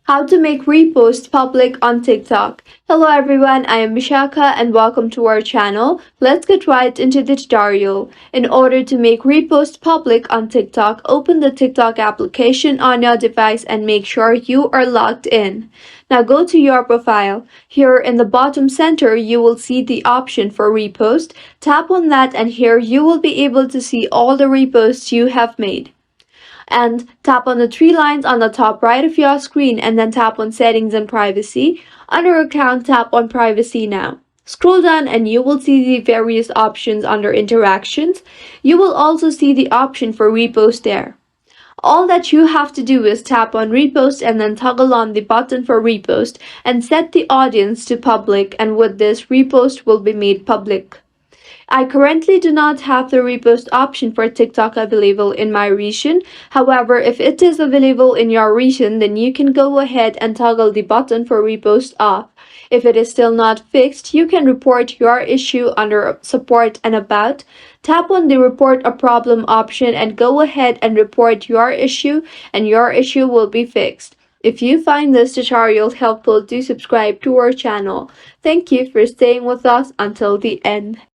How to make repost public on TikTok. Hello everyone, I am Vishaka and welcome to our channel. Let's get right into the tutorial. In order to make repost public on TikTok, open the TikTok application on your device and make sure you are logged in. Now go to your profile. Here in the bottom center, you will see the option for repost. Tap on that and here you will be able to see all the reposts you have made, and tap on the three lines on the top right of your screen and then tap on settings and privacy. Under account, tap on privacy now. Scroll down and you will see the various options under interactions. You will also see the option for repost there. All that you have to do is tap on repost and then toggle on the button for repost and set the audience to public, and with this repost will be made public. I currently do not have the repost option for TikTok available in my region. However, if it is available in your region, then you can go ahead and toggle the button for repost off. If it is still not fixed, you can report your issue under support and about. Tap on the report a problem option and go ahead and report your issue, and your issue will be fixed. If you find this tutorial helpful, do subscribe to our channel. Thank you for staying with us until the end.